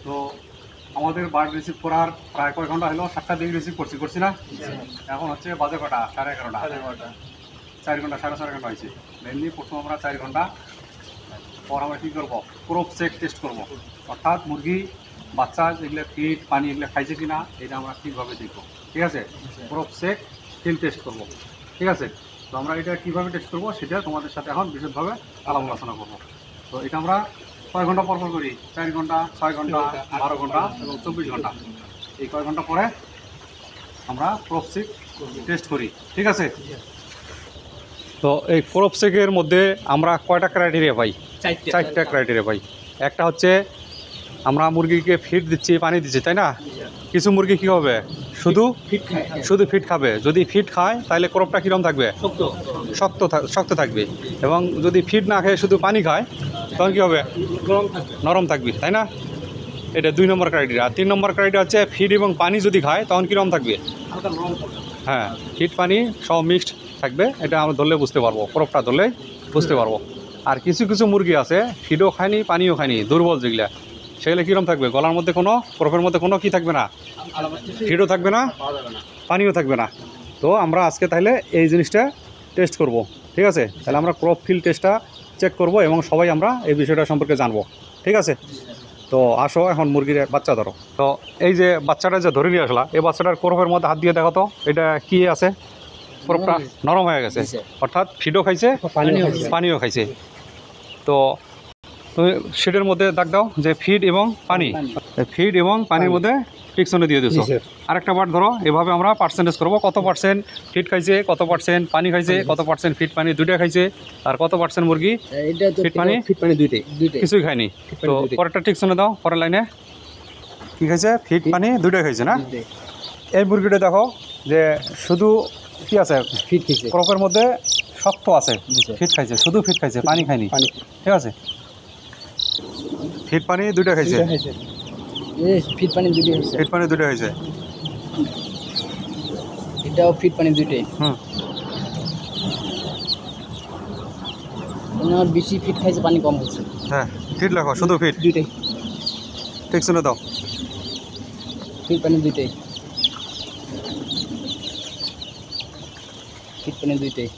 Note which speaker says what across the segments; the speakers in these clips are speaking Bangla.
Speaker 1: তো আমাদের বার্ড রিসিভ করার প্রায় কয় ঘন্টা হলো? 7টা দিকে রিসিভ করছি না? এখন হচ্ছে বাজে কটা? 11:30। 4 ঘন্টা 4.5 ঘন্টা হয়েছে। মেনলি প্রথম আমরা 4 ঘন্টা পর আমরা কী করবো? ক্রপ চেক টেস্ট করবো, অর্থাৎ মুরগি বাচ্চা যেগুলো ফিড পানি এগুলো খাইছে কিনা এটা আমরা ঠিকভাবে দেখবো। ঠিক আছে, ক্রপ চেক ফিল টেস্ট করবো। ঠিক আছে, তো আমরা এটা কীভাবে টেস্ট করবো সেটা তোমাদের সাথে এখন বিশদভাবে আলাপ আলোচনা করবো। তো এটা আমরা 6 ঘন্টা পর করি, 4 ঘন্টা, 6 ঘন্টা, 12 ঘন্টা এবং 24 ঘন্টা। এই কয় ঘন্টা পরে আমরা ক্রপ চেক টেস্ট করি। ঠিক আছে, তো এই ক্রপ চেকের মধ্যে আমরা কয়টা ক্রাইটেরিয়া পাই? 4টা ক্রাইটেরিয়া পাই। একটা হচ্ছে আমরা মুরগিকে ফিড দিচ্ছি, পানি দিচ্ছি, তাই না? কিছু মুরগি কী হবে? শুধু ফিড খাবে। যদি ফিড খায় তাহলে ক্রপটা কীরকম থাকবে? শক্ত থাকবে। এবং যদি ফিড না খেয়ে শুধু পানি খায় তখন কী হবে? নরম থাকবে, তাই না? এটা 2 নম্বর ক্রাইটেরিয়া। আর 3 নম্বর ক্রাইটেরিয়া হচ্ছে ফিড এবং পানি যদি খায় তখন কীরকম থাকবে? হ্যাঁ, ফিড পানি সব মিক্সড থাকবে। এটা আমরা ধরলে বুঝতে পারবো, ক্রপটা ধরলে বুঝতে পারবো। আর কিছু মুরগি আছে ফিডও খায়নি পানিও খায়নি, দুর্বল যেগুলা, সেগুলো কীরকম থাকবে? গলার মধ্যে কোনো, ক্রপের মধ্যে কোনো কী থাকবে না? ফিডও থাকবে না, পানিও থাকবে না। তো আমরা আজকে তাহলে এই জিনিসটা টেস্ট করব। ঠিক আছে, তাহলে আমরা ক্রপ ফিল টেস্টটা চেক করব এবং সবাই আমরা এই বিষয়টা সম্পর্কে জানবো। ঠিক আছে, তো আসো এখন মুরগির বাচ্চা ধরো। তো এই যে বাচ্চাটা যে ধরে নিয়ে আসলা, এই বাচ্চাটার ক্রপের মধ্যে হাত দিয়ে দেখো তো এটা কি আছে? ক্রপটা নরম হয়ে গেছে, অর্থাৎ ফিডও খাইছে পানিও খাইছে। তো তুমি সেটার মধ্যে দাগ দাও যে ফিড এবং পানি, ফিড এবং পানির মধ্যে টিকসনে দিয়ে দিছো। আরেকটা বার ধরো, এভাবে আমরা পার্সেন্টেজ করবো, কত পার্সেন্ট ফিড খাইছে, কত পার্সেন্ট পানি খাইছে, কত পার্সেন্ট ফিড পানি দুইটা খাইছে, আর কত পার্সেন্ট মুরগি ফিড পানি কিছুই খায়নি। তো পরেরটা টিকসনে দাও, পরের লাইনে কী খাইছে? ফিড পানি দুইটা খাইছে না? এই মুরগিটা দেখো যে শুধু কি আছে? ফিড খাইছে, ক্রপের মধ্যে শক্ত আছে, ফিড খাইছে, শুধু ফিড খাইছে, পানি খায়নি। ঠিক আছে, ফিড পানি দুইটা খাইছে,
Speaker 2: ফিড পানি দুইটা
Speaker 1: হয়েছে,
Speaker 2: এটাও ফিড পানি দুইটাই। বেশি ফিড খাইছে, পানি কম হচ্ছে।
Speaker 1: হ্যাঁ, ফিড লেখো, শুধু ফিড
Speaker 2: দুইটাই।
Speaker 1: ঠিক শুনে দাও,
Speaker 2: ফিড পানি দুইটাই, ফিড পানি দুইটাই,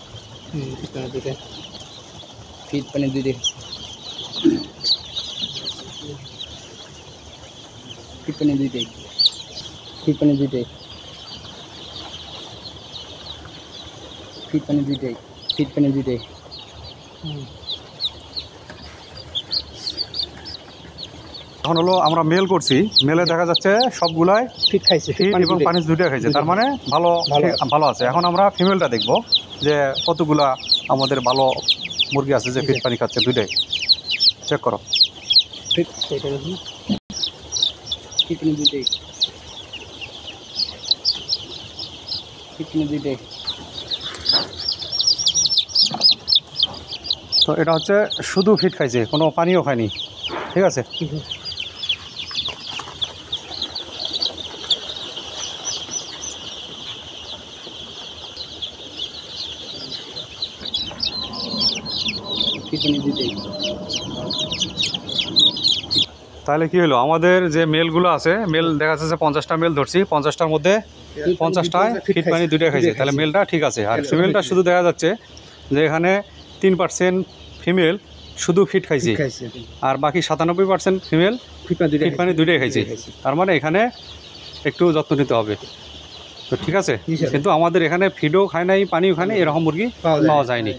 Speaker 2: ফিড পানি দুইটাই, ফিড পানি দুইটাই, ফিড পানি দুইটাই, ফিড পানি দুইটাই, ফিড পানি দুইটাই।
Speaker 1: এখন হলো আমরা মেল করছি, মেলে দেখা যাচ্ছে সবগুলাই
Speaker 2: ফিড খাইছে,
Speaker 1: ফিড এবং পানি দুইটা খাইছে, তার মানে ভালো আছে। এখন আমরা ফিমেলটা দেখবো যে কতগুলা আমাদের ভালো মুরগি আছে যে ফিড পানি খাচ্ছে দুইটাই। চেক করো,
Speaker 2: ফিড পানি দুইটাই, ফিড পানি দুইটাই।
Speaker 1: তো এটা হচ্ছে শুধু ফিড খাইছে, কোনো পানিও খায়নি। ঠিক আছে, তাহলে কি হলো? আমাদের যে মেলগুলো আছে, মেল দেখা যাচ্ছে 50টা মেল ধরছি, 50টার মধ্যে 50টায় ফিড পানি দুইটা খাইছে, তাহলে মেলটা ঠিক আছে। আর ফিমেলটা শুধু দেখা যাচ্ছে যে এখানে 3% ফিমেল শুধু ফিড খাইছে, আর বাকি 97% ফিমেল ফিড পানি দুইটাই খাইছে। তার মানে এখানে একটু যত্ন নিতে হবে। তো ঠিক আছে, কিন্তু আমাদের এখানে ফিডও খায় নাই, পানিও খায় নাই, এরকম মুরগি পাওয়া যায়নি।